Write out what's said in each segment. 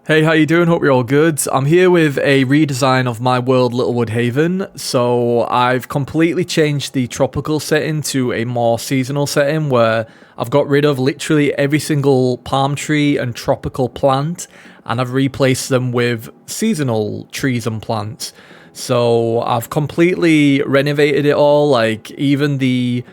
Hey, how you doing? Hope you're all good. I'm here with a redesign of my world, Littlewood Haven. So I've completely changed the tropical setting to a more seasonal setting where I've got rid of literally every single palm tree and tropical plant, and I've replaced them with seasonal trees and plants. So I've completely renovated it all, like even the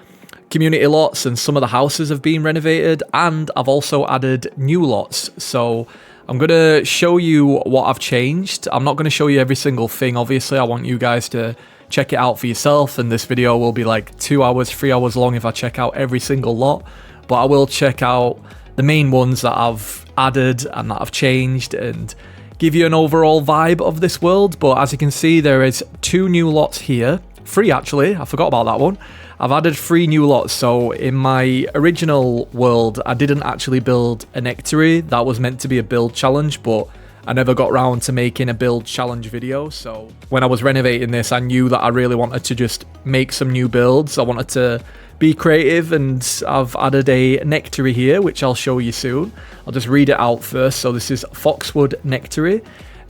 community lots and some of the houses have been renovated, and I've also added new lots. So I'm going to show you what I've changed. I'm not going to show you every single thing, obviously. I want you guys to check it out for yourself, and this video will be like 2 hours, 3 hours long if I check out every single lot. But I will check out the main ones that I've added and that I've changed and give you an overall vibe of this world. But as you can see, there is 2 new lots here. 3 actually, I forgot about that one. I've added 3 new lots. So in my original world, I didn't actually build a nectary. That was meant to be a build challenge, but I never got around to making a build challenge video. So when I was renovating this, I knew that I really wanted to just make some new builds. I wanted to be creative, and I've added a nectary here, which I'll show you soon. I'll just read it out first. So this is Foxwood Nectary.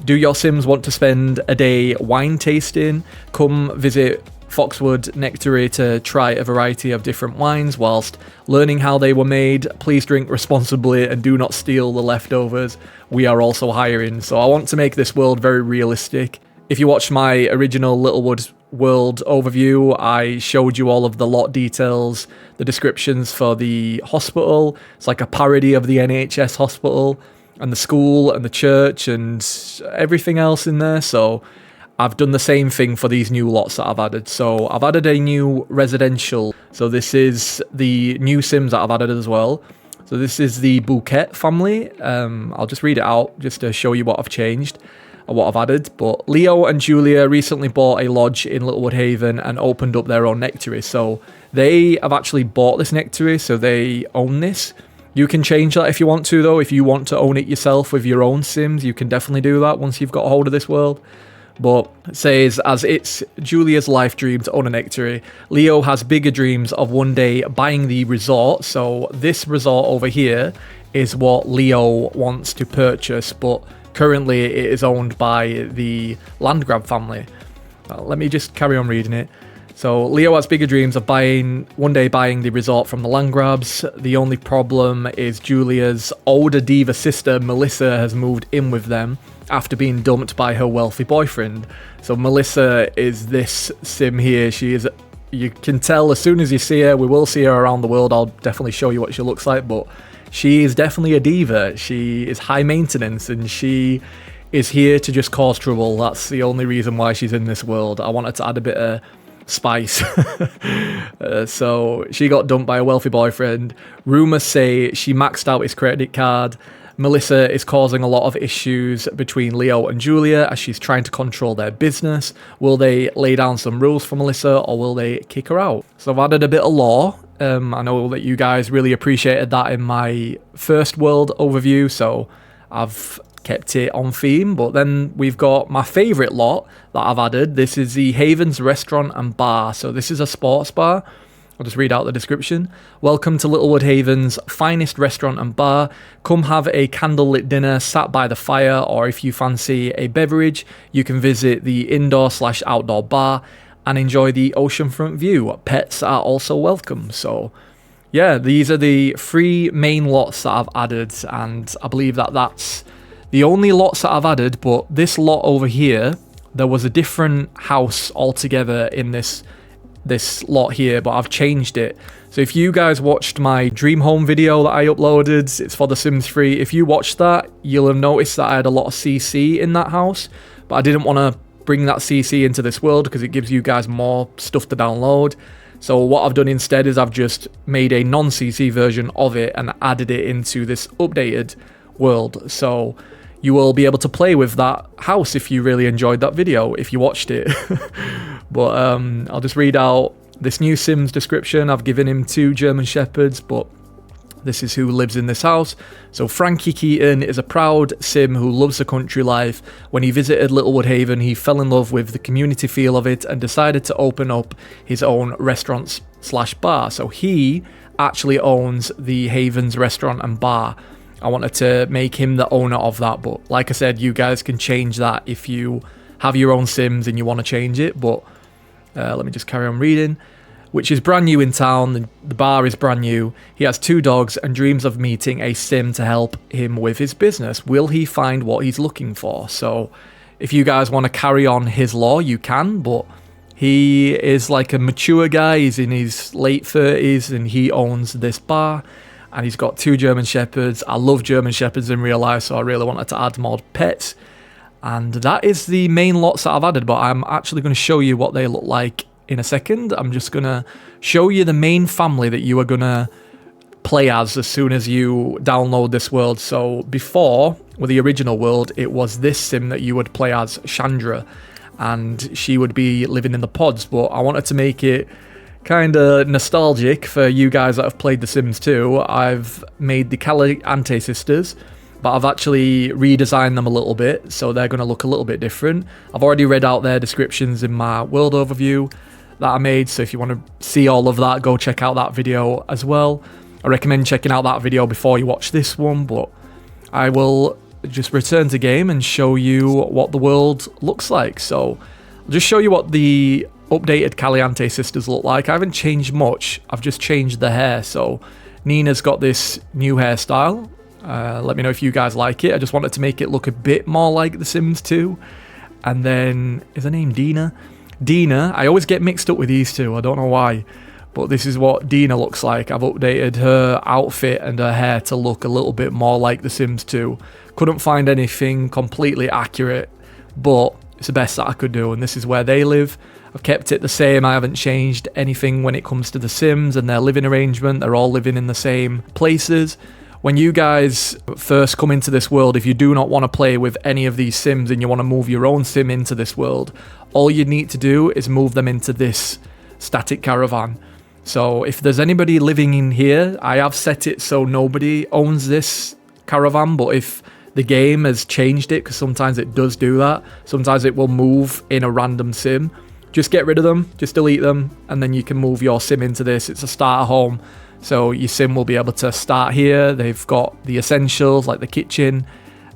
Do your Sims want to spend a day wine tasting? Come visit Foxwood Nectary to try a variety of different wines whilst learning how they were made. Please drink responsibly and do not steal the leftovers. We are also hiring. So I want to make this world very realistic. If you watched my original Littlewood world overview, I showed you all of the lot details, the descriptions for the hospital. It's like a parody of the NHS hospital, and the school and the church and everything else in there. So I've done the same thing for these new lots that I've added. So I've added a new residential. So this is the new Sims that I've added as well. So this is the Bouquet family. I'll just read it out just to show you what I've changed or what I've added. But Leo and Julia recently bought a lodge in Littlewood Haven and opened up their own nectary. So they have actually bought this nectary, so they own this. You can change that if you want to, though. If you want to own it yourself with your own Sims, you can definitely do that once you've got a hold of this world. But it says, as it's Julia's life dream to own a nectary, Leo has bigger dreams of one day buying the resort. So this resort over here is what Leo wants to purchase, but currently it is owned by the Landgrab family. Let me just carry on reading it. So Leo has bigger dreams of one day buying the resort from the Landgrabs. The only problem is Julia's older diva sister, Melissa, has moved in with them after being dumped by her wealthy boyfriend. So Melissa is this Sim here. She is, you can tell as soon as you see her, we will see her around the world. I'll definitely show you what she looks like, but she is definitely a diva. She is high maintenance, and she is here to just cause trouble. That's the only reason why she's in this world. I wanted to add a bit of spice. So she got dumped by a wealthy boyfriend. Rumors say she maxed out his credit card. Melissa is causing a lot of issues between Leo and Julia as she's trying to control their business. Will they lay down some rules for Melissa, or will they kick her out? So I've added a bit of lore. I know that you guys really appreciated that in my first world overview, so I've kept it on theme. But then we've got my favourite lot that I've added. This is the Haven's Restaurant and Bar. So this is a sports bar. I'll just read out the description. Welcome to Littlewood Haven's finest restaurant and bar. Come have a candlelit dinner sat by the fire, or if you fancy a beverage, you can visit the indoor/outdoor bar and enjoy the oceanfront view. Pets are also welcome. So yeah, these are the 3 main lots that I've added, and I believe that that's the only lots that I've added. But this lot over here, there was a different house altogether in this lot here, but I've changed it. So if you guys watched my dream home video that I uploaded, it's for The Sims 3. If you watched that, you'll have noticed that I had a lot of CC in that house, but I didn't want to bring that CC into this world because it gives you guys more stuff to download. So what I've done instead is I've just made a non-CC version of it and added it into this updated world. So you will be able to play with that house if you really enjoyed that video, if you watched it. But I'll just read out this new Sim's description. I've given him 2 German Shepherds, but this is who lives in this house. So Frankie Keaton is a proud Sim who loves the country life. When he visited Littlewood Haven, he fell in love with the community feel of it and decided to open up his own restaurant/bar. So he actually owns the Haven's Restaurant and Bar. I wanted to make him the owner of that. But like I said, you guys can change that if you have your own Sims and you want to change it. But let me just carry on reading. Which is brand new in town. The bar is brand new. He has 2 dogs and dreams of meeting a Sim to help him with his business. Will he find what he's looking for? So if you guys want to carry on his lore, you can, but he is like a mature guy. He's in his late 30s and he owns this bar and he's got 2 German Shepherds. I love German Shepherds in real life, so I really wanted to add more pets. And that is the main lots that I've added, but I'm actually going to show you what they look like in a second. I'm just going to show you the main family that you are going to play as soon as you download this world. So before, with the original world, it was this Sim that you would play as, Chandra, and she would be living in the pods. But I wanted to make it kind of nostalgic for you guys that have played The Sims 2. I've made the Caliante sisters, but I've actually redesigned them a little bit, so they're going to look a little bit different. I've already read out their descriptions in my world overview that I made, so if you want to see all of that, go check out that video as well. I recommend checking out that video before you watch this one, but I will just return to game and show you what the world looks like. So I'll just show you what the updated Caliante sisters look like. I haven't changed much, I've just changed the hair. So Nina's got this new hairstyle. Let me know if you guys like it. I just wanted to make it look a bit more like The Sims 2. And then, is her name Dina? Dina, I always get mixed up with these two, I don't know why, but this is what Dina looks like. I've updated her outfit and her hair to look a little bit more like The Sims 2. Couldn't find anything completely accurate, but it's the best that I could do, and this is where they live. I've kept it the same. I haven't changed anything when it comes to The Sims and their living arrangement. They're all living in the same places. When you guys first come into this world, if you do not want to play with any of these Sims and you want to move your own Sim into this world, all you need to do is move them into this static caravan. So if there's anybody living in here, I have set it so nobody owns this caravan, but if the game has changed it, because sometimes it does do that, sometimes it will move in a random Sim, just get rid of them, just delete them, and then you can move your Sim into this. It's a starter home. So your Sim will be able to start here. They've got the essentials like the kitchen,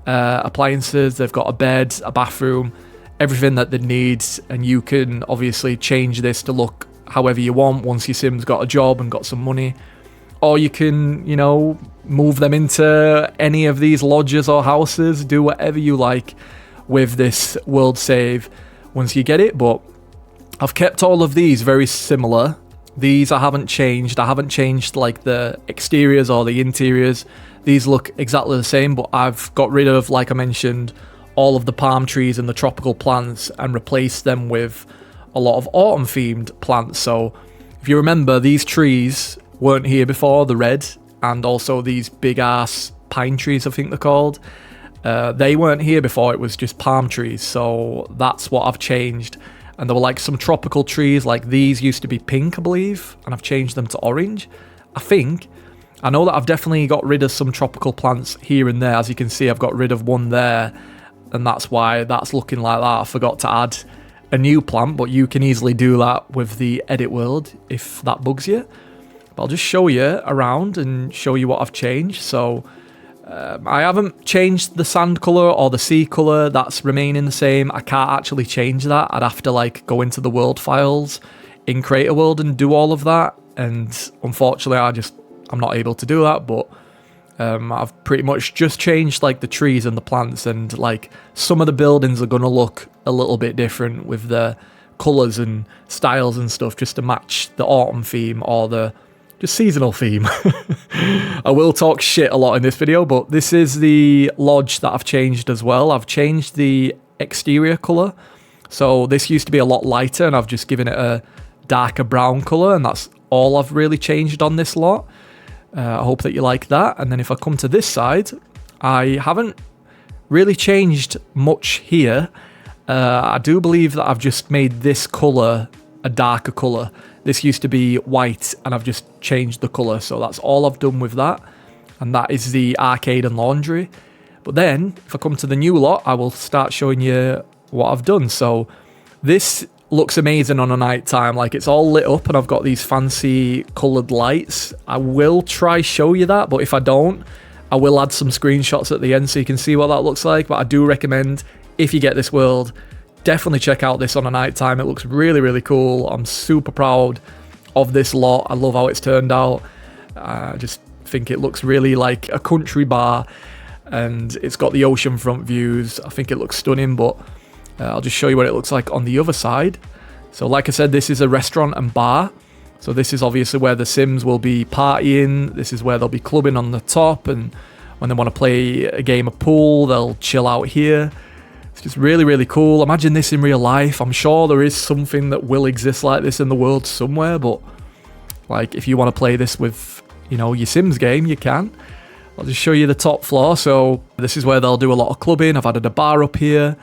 appliances, they've got a bed, a bathroom, everything that they need, and you can obviously change this to look however you want once your Sim's got a job and got some money. Or you can, you know, move them into any of these lodges or houses, do whatever you like with this world save once you get it. But I've kept all of these very similar. These I haven't changed. I haven't changed like the exteriors or the interiors. These look exactly the same, but I've got rid of, like I mentioned, all of the palm trees and the tropical plants and replaced them with a lot of autumn themed plants. So if you remember, these trees weren't here before, the red, and also these big ass pine trees, I think they're called. They weren't here before, it was just palm trees. So that's what I've changed. And there were like some tropical trees, like these used to be pink, I believe, and I've changed them to orange, I think. I know that I've definitely got rid of some tropical plants here and there. As you can see, I've got rid of one there, and that's why that's looking like that. I forgot to add a new plant, but you can easily do that with the edit world if that bugs you. But I'll just show you around and show you what I've changed. So I haven't changed the sand colour or the sea colour, that's remaining the same. I can't actually change that. I'd have to like go into the world files in Creator World and do all of that, and unfortunately I'm not able to do that. But I've pretty much just changed like the trees and the plants, and like some of the buildings are going to look a little bit different with the colours and styles and stuff, just to match the autumn theme or the just seasonal theme. I will talk shit a lot in this video, but this is the lodge that I've changed as well. I've changed the exterior colour. So this used to be a lot lighter, and I've just given it a darker brown colour, and that's all I've really changed on this lot. I hope that you like that. And then if I come to this side, I haven't really changed much here. I do believe that I've just made this colour a darker colour. This used to be white, and I've just changed the colour. So that's all I've done with that. And that is the arcade and laundry. But then, if I come to the new lot, I will start showing you what I've done. So this looks amazing on a night time. Like, it's all lit up, and I've got these fancy coloured lights. I will try show you that, but if I don't, I will add some screenshots at the end so you can see what that looks like, but I do recommend, if you get this world, definitely check out this on a night time. It looks really, really cool. I'm super proud of this lot. I love how it's turned out. I just think it looks really like a country bar, and it's got the oceanfront views. I think it looks stunning, but I'll just show you what it looks like on the other side. So like I said, this is a restaurant and bar. So this is obviously where the Sims will be partying. This is where they'll be clubbing on the top, and when they want to play a game of pool, they'll chill out here. It's just really, really cool. Imagine this in real life. I'm sure there is something that will exist like this in the world somewhere, but like if you want to play this with, you know, your Sims game, you can. I'll just show you the top floor. So this is where they'll do a lot of clubbing. I've added a bar up here.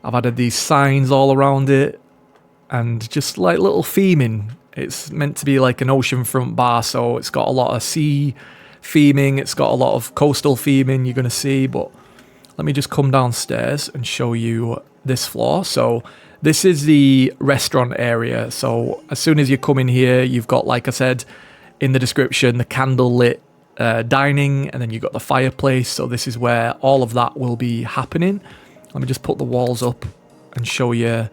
I've added these signs all around it, and just like little theming. It's meant to be like an oceanfront bar, so it's got a lot of sea theming. It's got a lot of coastal theming you're going to see, but let me just come downstairs and show you this floor. So this is the restaurant area. So as soon as you come in here, you've got, like I said in the description, the candlelit dining, and then you've got the fireplace. So this is where all of that will be happening. Let me just put the walls up and show you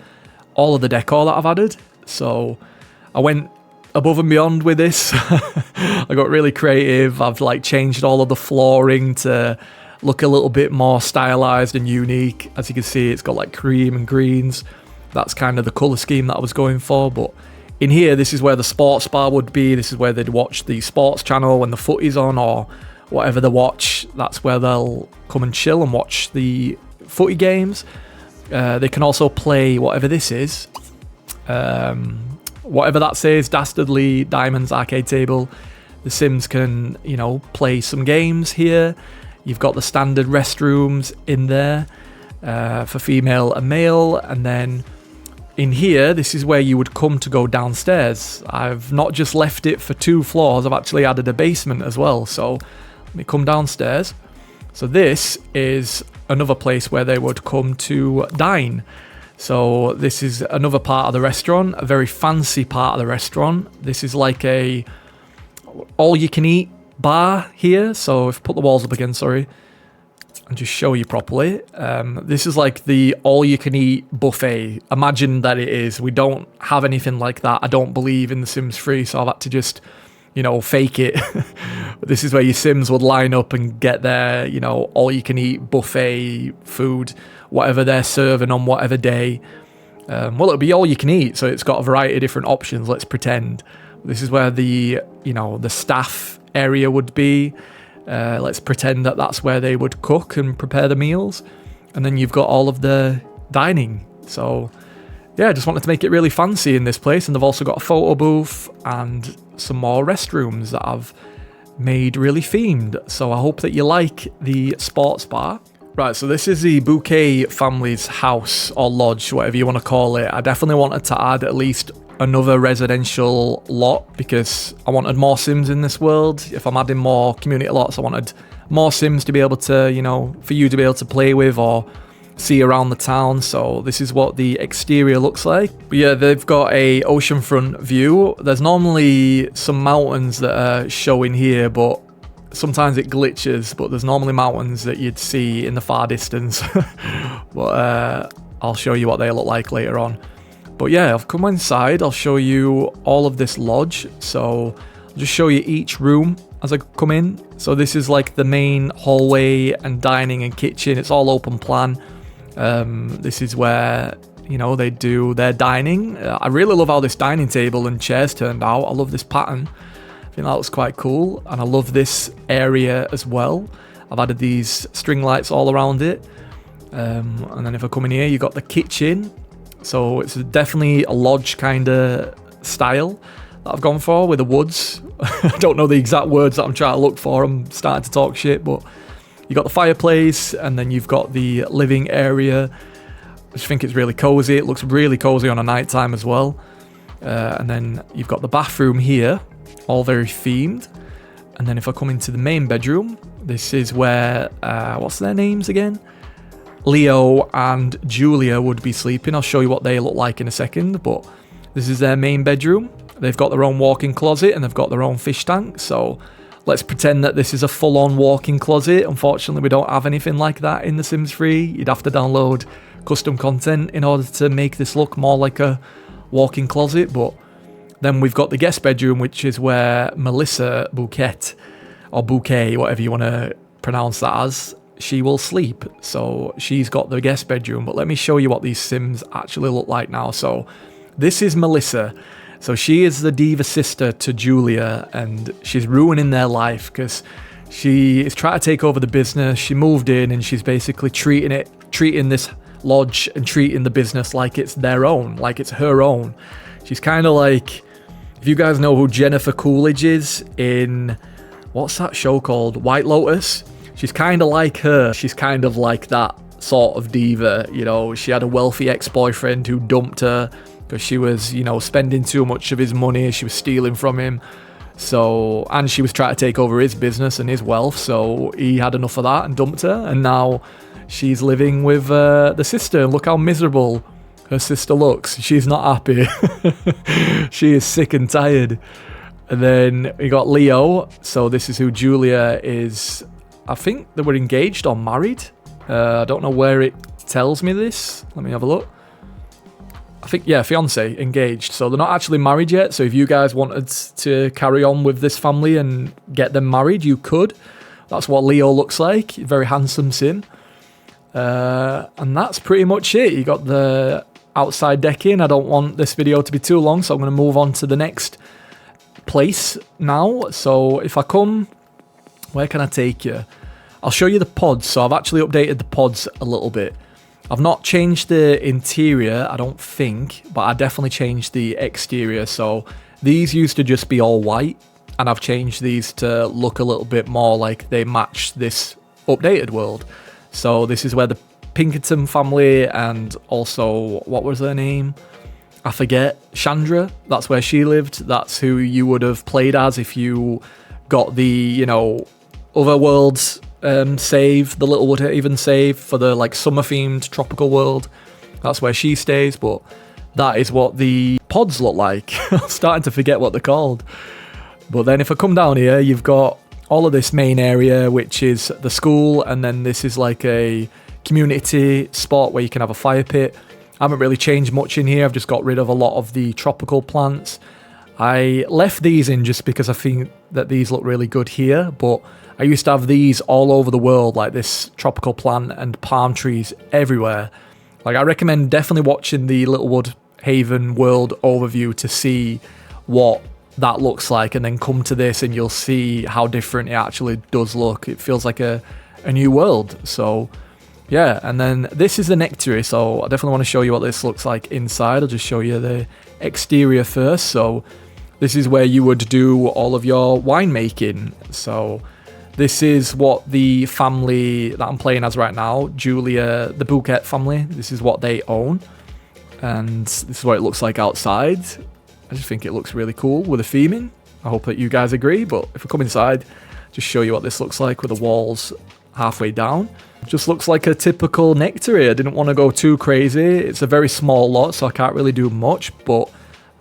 all of the decor that I've added. So I went above and beyond with this. I got really creative. I've like changed all of the flooring to look a little bit more stylized and unique. As you can see, it's got like cream and greens. That's kind of the color scheme that I was going for. But in here, this is where the sports bar would be. This is where they'd watch the sports channel when the footy's on or whatever they watch. That's where they'll come and chill and watch the footy games. They can also play whatever this is. Whatever that says, Dastardly Diamonds Arcade Table. The Sims can, you know, play some games here. You've got the standard restrooms in there for female and male. And then in here, this is where you would come to go downstairs. I've not just left it for 2 floors, I've actually added a basement as well. So let me come downstairs. So this is another place where they would come to dine. So this is another part of the restaurant, a very fancy part of the restaurant. This is like a all-you-can-eat bar here. So if I put the walls up again, sorry, and just show you properly. This is like the all-you-can-eat buffet. Imagine that it is. We don't have anything like that. I don't believe in The Sims 3, so I've had to just, you know, fake it. This is where your Sims would line up and get their, you know, all-you-can-eat buffet food, whatever they're serving on whatever day. Well, it'll be all you can eat, so it's got a variety of different options, let's pretend. This is where the, you know, the staff area would be. Let's pretend that that's where they would cook and prepare the meals. And then you've got all of the dining. So, yeah, I just wanted to make it really fancy in this place. And they've also got a photo booth and some more restrooms that I've made really themed. So I hope that you like the sports bar. Right, so this is the Bouquet family's house or lodge, whatever you want to call it. I definitely wanted to add at least another residential lot because I wanted more Sims in this world. If I'm adding more community lots, I wanted more Sims to be able to, you know, for you to be able to play with or see around the town. So this is what the exterior looks like. But yeah, they've got a oceanfront view. There's normally some mountains that are showing here, but sometimes it glitches, but there's normally mountains that you'd see in the far distance. But I'll show you what they look like later on. But yeah, I've come inside. I'll show you all of this lodge. So I'll just show you each room as I come in. So this is like the main hallway and dining and kitchen. It's all open plan. This is where, you know, they do their dining. I really love how this dining table and chairs turned out. I love this pattern. I think that looks quite cool, and I love this area as well. I've added these string lights all around it, and then if I come in here, you got the kitchen. So it's definitely a lodge kind of style that I've gone for with the woods. I don't know the exact words that I'm trying to look for. I'm starting to talk shit, but you got the fireplace, and then you've got the living area. I just think it's really cozy. It looks really cozy on a night time as well. And then you've got the bathroom here, all very themed. And then if I come into the main bedroom, this is where, what's their names again? Leo and Julia would be sleeping. I'll show you what they look like in a second, but this is their main bedroom. They've got their own walk-in closet and they've got their own fish tank. So Let's pretend that this is a full-on walk-in closet. Unfortunately, we don't have anything like that in The Sims 3. You'd have to download custom content in order to make this look more like a walk-in closet. But then we've got the guest bedroom, which is where Melissa Bouquet, or Bouquet, whatever you want to pronounce that as, she will sleep. So she's got the guest bedroom. But let me show you what these Sims actually look like now. So this is Melissa. So she is the diva sister to Julia, and she's ruining their life because she is trying to take over the business. She moved in and she's basically treating this lodge and treating the business like it's their own, like it's her own. She's kind of like, if you guys know who Jennifer Coolidge is in, what's that show called? White Lotus? She's kind of like her. She's kind of like that sort of diva. You know, she had a wealthy ex-boyfriend who dumped her because she was, you know, spending too much of his money. She was stealing from him. So, and she was trying to take over his business and his wealth. So he had enough of that and dumped her. And now she's living with the sister. Look how miserable her sister looks. She's not happy. She is sick and tired. And then we got Leo. So this is who Julia is. I think they were engaged or married. I don't know where it tells me this. Let me have a look. I think, yeah, fiance, engaged. So they're not actually married yet. So if you guys wanted to carry on with this family and get them married, you could. That's what Leo looks like. Very handsome Sim. And that's pretty much it. You got the outside decking. I don't want this video to be too long, so I'm going to move on to the next place now. So if I come, where can I take you? I'll show you the pods. So I've actually updated the pods a little bit. I've not changed the interior, I don't think, but I definitely changed the exterior. So these used to just be all white, and I've changed these to look a little bit more like they match this updated world. So this is where the Pinkerton family and also, what was her name? I forget. Chandra, that's where she lived. That's who you would have played as if you got the, you know, other worlds save, the Littlewood Haven save for the like summer themed tropical world. That's where she stays, but that is what the pods look like. I'm starting to forget what they're called. But then if I come down here, you've got all of this main area, which is the school, and then this is like a community spot where you can have a fire pit. I haven't really changed much in here. I've just got rid of a lot of the tropical plants. I left these in just because I think that these look really good here, but I used to have these all over the world, like this tropical plant and palm trees everywhere. Like, I recommend definitely watching the Littlewood Haven world overview to see what that looks like, and then come to this and you'll see how different it actually does look. It feels like a new world. So yeah, and then this is the nectary, so I definitely want to show you what this looks like inside. I'll just show you the exterior first. So this is where you would do all of your winemaking. So this is what the family that I'm playing as right now, Julia, the Bouquet family, this is what they own. And this is what it looks like outside. I just think it looks really cool with the theming. I hope that you guys agree, but if I come inside, just show you what this looks like with the walls halfway down. It just looks like a typical nectary. I didn't want to go too crazy. It's a very small lot, so I can't really do much, but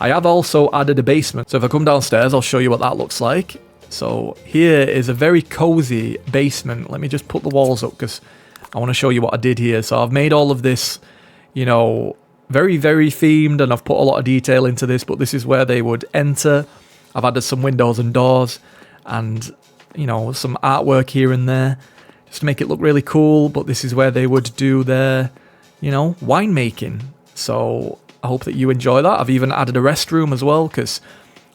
I have also added a basement. So if I come downstairs, I'll show you what that looks like. So here is a very cozy basement. Let me just put the walls up because I want to show you what I did here. So I've made all of this, you know, very, very themed, and I've put a lot of detail into this, but this is where they would enter. I've added some windows and doors and, you know, some artwork here and there just to make it look really cool. But this is where they would do their, you know, winemaking. So I hope that you enjoy that. I've even added a restroom as well, because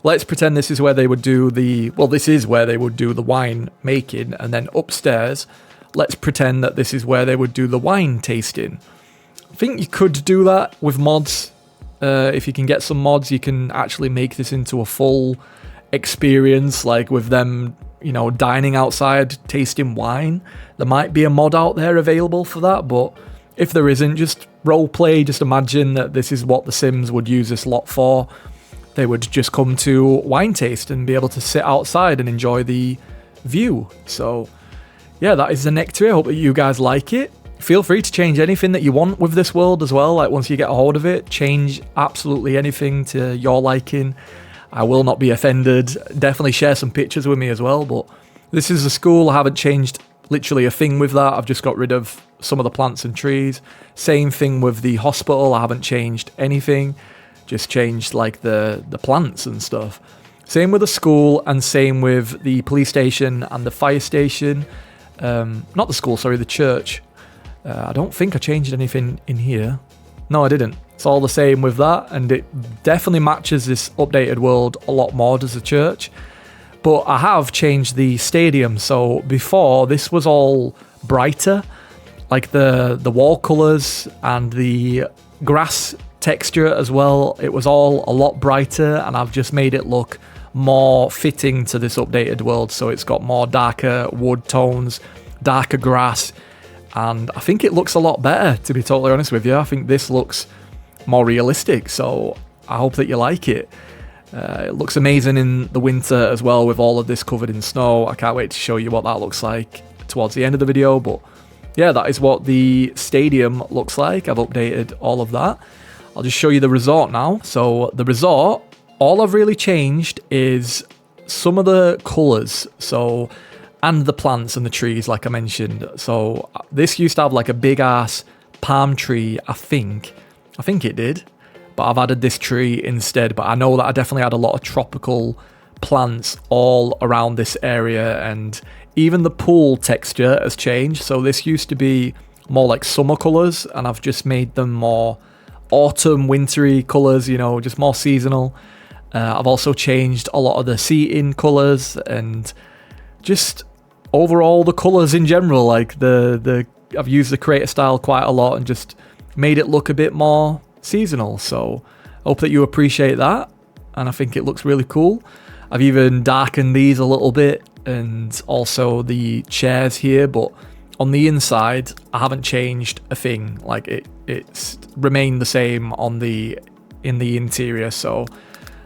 let's pretend this is where they would do the, well, this is where they would do the wine making, and then upstairs, let's pretend that this is where they would do the wine tasting. I think you could do that with mods. If you can get some mods, you can actually make this into a full experience, like with them, you know, dining outside, tasting wine. There might be a mod out there available for that, but if there isn't, just roleplay. Just imagine that this is what the Sims would use this lot for. They would just come to wine taste and be able to sit outside and enjoy the view. So yeah, that is the nectary. I hope that you guys like it. Feel free to change anything that you want with this world as well. Like, once you get a hold of it, change absolutely anything to your liking. I will not be offended. Definitely share some pictures with me as well. But this is the school. I haven't changed literally a thing with that. I've just got rid of some of the plants and trees. Same thing with the hospital. I haven't changed anything. Just changed like the plants and stuff. Same with the school, and same with the police station and the fire station. Not the school, sorry, the church. I don't think I changed anything in here. No, I didn't. It's all the same with that, and it definitely matches this updated world a lot more, does the church. But I have changed the stadium. So before, this was all brighter, like the wall colours and the grass texture as well. It was all a lot brighter, and I've just made it look more fitting to this updated world. So it's got more darker wood tones, darker grass, and I think it looks a lot better, to be totally honest with you. I think this looks more realistic, so I hope that you like it. It looks amazing in the winter as well, with all of this covered in snow. I can't wait to show you what that looks like towards the end of the video. But yeah, that is what the stadium looks like. I've updated all of that. I'll just show you the resort now. So the resort, all I've really changed is some of the colours, and the plants and the trees, like I mentioned. So this used to have like a big ass palm tree, I think it did, but I've added this tree instead. But I know that I definitely had a lot of tropical plants all around this area, and even the pool texture has changed. So this used to be more like summer colours, and I've just made them more autumn, wintry colours, you know, just more seasonal. I've also changed a lot of the seating colours, and just overall the colours in general. Like I've used the creator style quite a lot and just made it look a bit more seasonal. So I hope that you appreciate that, and I think it looks really cool. I've even darkened these a little bit, and also the chairs here, but on the inside I haven't changed a thing. Like it's remained the same in the interior. So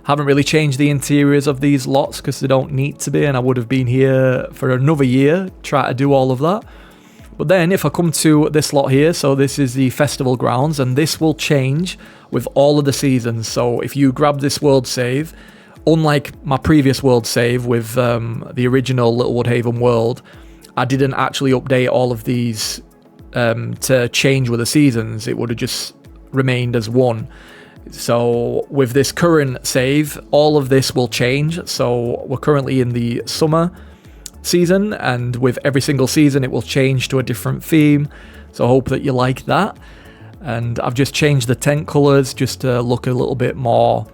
haven't really changed the interiors of these lots because they don't need to be, and I would have been here for another year trying to do all of that. But then if I come to this lot here, so this is the festival grounds, and this will change with all of the seasons. So if you grab this world save, unlike my previous world save with the original Littlewood Haven world, I didn't actually update all of these to change with the seasons. It would have just remained as one. So with this current save, all of this will change. So we're currently in the summer season, and with every single season it will change to a different theme. So I hope that you like that. And I've just changed the tent colours just to look a little bit more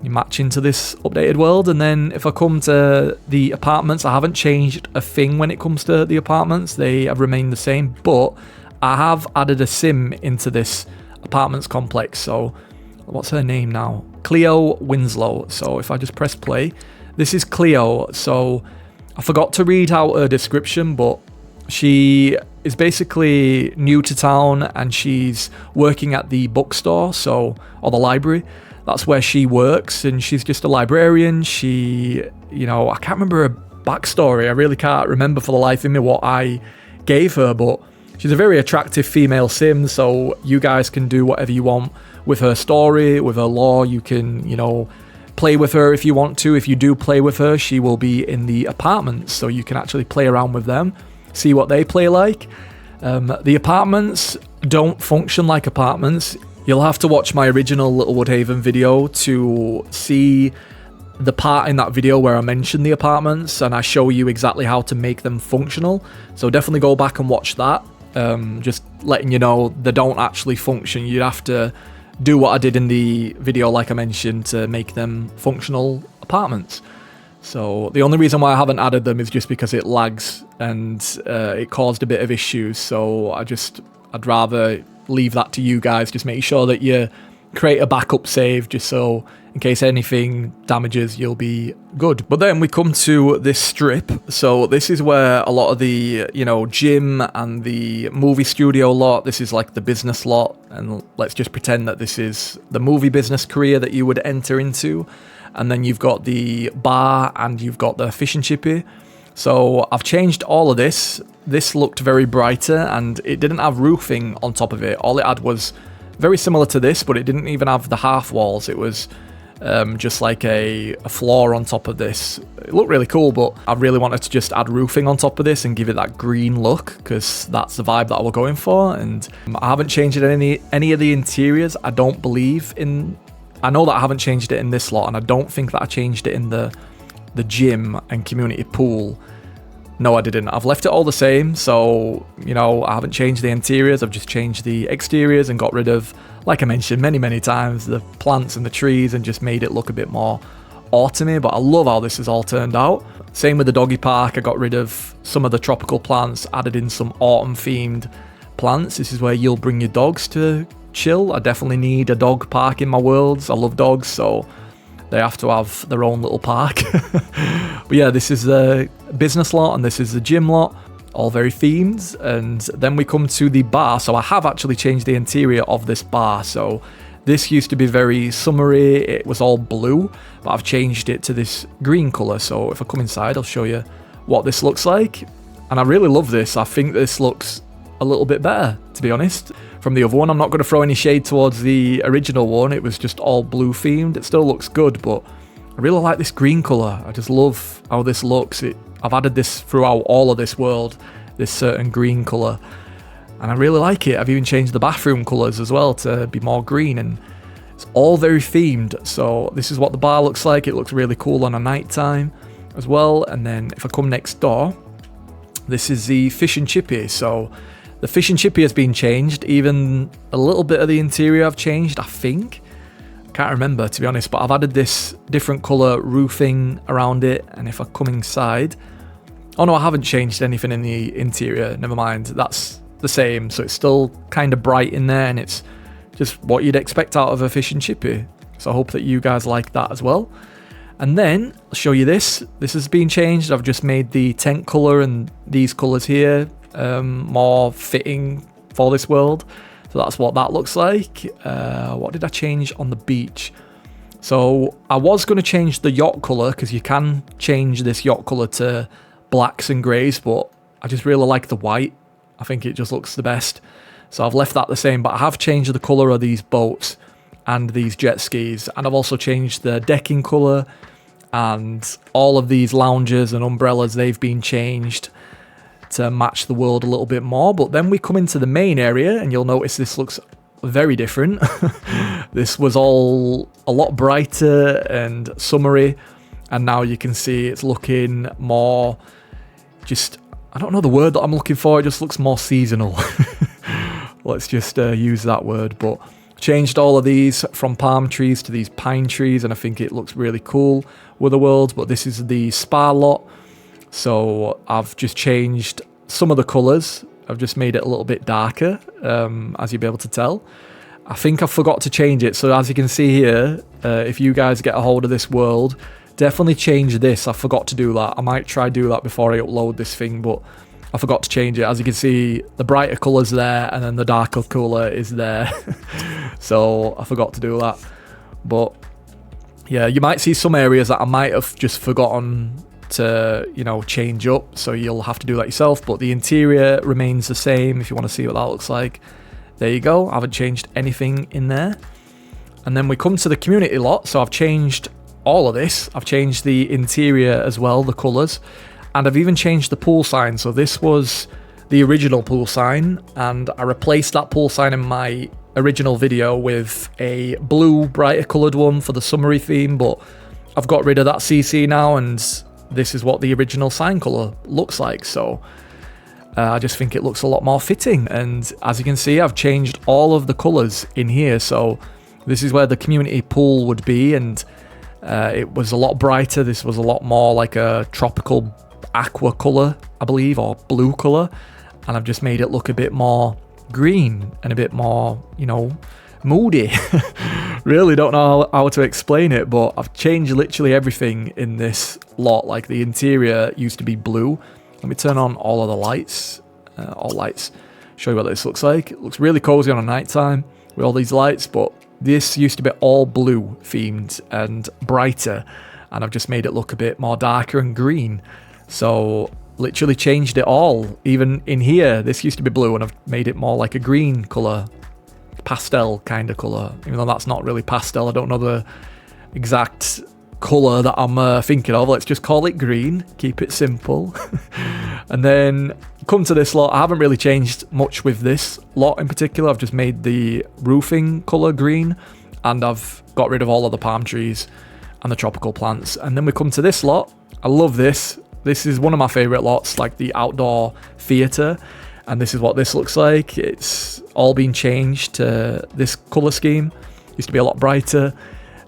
matching to this updated world. And then if I come to the apartments, I haven't changed a thing when it comes to the apartments. They have remained the same, but I have added a sim into this apartments complex. So what's her name now? Cleo Winslow. So if I just press play, this is Cleo. So I forgot to read out her description, but she is basically new to town, and she's working at the bookstore, or the library. That's where she works, and she's just a librarian. She, I can't remember her backstory. I really can't remember for the life of me what I gave her, but she's a very attractive female sim, so you guys can do whatever you want with her story, with her lore. You can, play with her if you want to. If you do play with her, she will be in the apartments, so you can actually play around with them, see what they play like. The apartments don't function like apartments. You'll have to watch my original Littlewood Haven video to see the part in that video where I mention the apartments and I show you exactly how to make them functional. So definitely go back and watch that. Just letting you know, they don't actually function. You'd have to do what I did in the video, like I mentioned, to make them functional apartments. So the only reason why I haven't added them is just because it lags and it caused a bit of issues. So I'd rather leave that to you guys. Just make sure that you create a backup save, just so in case anything damages, you'll be good. But then we come to this strip. So this is where a lot of the, gym and the movie studio lot, this is like the business lot. And let's just pretend that this is the movie business career that you would enter into. And then you've got the bar and you've got the fish and chippy. So I've changed all of this. This looked very brighter and it didn't have roofing on top of it. All it had was very similar to this, but it didn't even have the half walls. It was just like a floor on top of this. It looked really cool, but I really wanted to just add roofing on top of this and give it that green look, because that's the vibe that I was going for. And I haven't changed any of the interiors. I don't believe in... I know that I haven't changed it in this lot, and I don't think that I changed it in the gym and community pool. No, I didn't. I've left it all the same, so, you know, I haven't changed the interiors. I've just changed the exteriors and got rid of, like I mentioned many times, the plants and the trees, and just made it look a bit more autumny. But I love how this has all turned out. Same with the doggy park. I got rid of some of the tropical plants, added in some autumn-themed plants. This is where you'll bring your dogs to chill. I definitely need a dog park in my worlds. I love dogs, so they have to have their own little park. But yeah, this is the business lot and this is the gym lot, all very themed. And then we come to the bar. So I have actually changed the interior of this bar. So this used to be very summery, it was all blue, but I've changed it to this green colour. So if I come inside, I'll show you what this looks like. And I really love this. I think this looks a little bit better, to be honest, from the other one. I'm not going to throw any shade towards the original one. It was just all blue themed. It still looks good, but I really like this green colour. I just love how this looks. I've added this throughout all of this world, this certain green colour, and I really like it. I've even changed the bathroom colours as well to be more green, and it's all very themed. So this is what the bar looks like. It looks really cool on a night time as well. And then if I come next door, this is the fish and chippy. So the fish and chippy has been changed. Even a little bit of the interior I've changed, I think. Can't remember, to be honest, but I've added this different colour roofing around it. And if I come inside... Oh no, I haven't changed anything in the interior. Never mind, that's the same. So it's still kind of bright in there, and it's just what you'd expect out of a fish and chippy. So I hope that you guys like that as well. And then I'll show you this. This has been changed. I've just made the tent colour and these colours here more fitting for this world. So that's what that looks like. What did I change on the beach? So I was going to change the yacht colour, because you can change this yacht colour to blacks and greys, but I just really like the white. I think it just looks the best. So I've left that the same, but I have changed the colour of these boats and these jet skis, and I've also changed the decking colour, and all of these lounges and umbrellas, they've been changed to match the world a little bit more. But then we come into the main area, and you'll notice this looks very different. This was all a lot brighter and summery, and now you can see it's looking more just, I don't know the word that I'm looking for, it just looks more seasonal. Let's just use that word. But changed all of these from palm trees to these pine trees, and I think it looks really cool with the world. But this is the spa lot, so I've just changed some of the colours. I've just made it a little bit darker, as you'll be able to tell. I think I forgot to change it, so as you can see here, if you guys get a hold of this world, definitely change this. I forgot to do that. I might try do that before I upload this thing, but I forgot to change it. As you can see, the brighter colour's there, and then the darker colour is there. So I forgot to do that. But yeah, you might see some areas that I might have just forgotten to, you know, change up, so you'll have to do that yourself. But the interior remains the same if you want to see what that looks like. There you go. I haven't changed anything in there. And then we come to the community lot. So I've changed all of this. I've changed the interior as well, the colours, and I've even changed the pool sign. So this was the original pool sign, and I replaced that pool sign in my original video with a blue, brighter coloured one for the summery theme, but I've got rid of that CC now, and this is what the original sign colour looks like. So I just think it looks a lot more fitting, and as you can see, I've changed all of the colours in here. So this is where the community pool would be, and it was a lot brighter. This was a lot more like a tropical aqua colour, I believe, or blue colour, and I've just made it look a bit more green and a bit more, you know, moody. Really don't know how to explain it, but I've changed literally everything in this lot. Like the interior used to be blue. Let me turn on all of the lights, all lights, show you what this looks like. It looks really cozy on a night time with all these lights, but this used to be all blue themed and brighter, and I've just made it look a bit more darker and green. So literally changed it all. Even in here, this used to be blue, and I've made it more like a green colour, pastel kind of colour, even though that's not really pastel. I don't know the exact colour that I'm thinking of. Let's just call it green, keep it simple. And then come to this lot. I haven't really changed much with this lot in particular. I've just made the roofing colour green, and I've got rid of all of the palm trees and the tropical plants. And then we come to this lot. I love this. This is one of my favourite lots, like the outdoor theatre. And this is what this looks like. It's all been changed to this colour scheme. Used to be a lot brighter.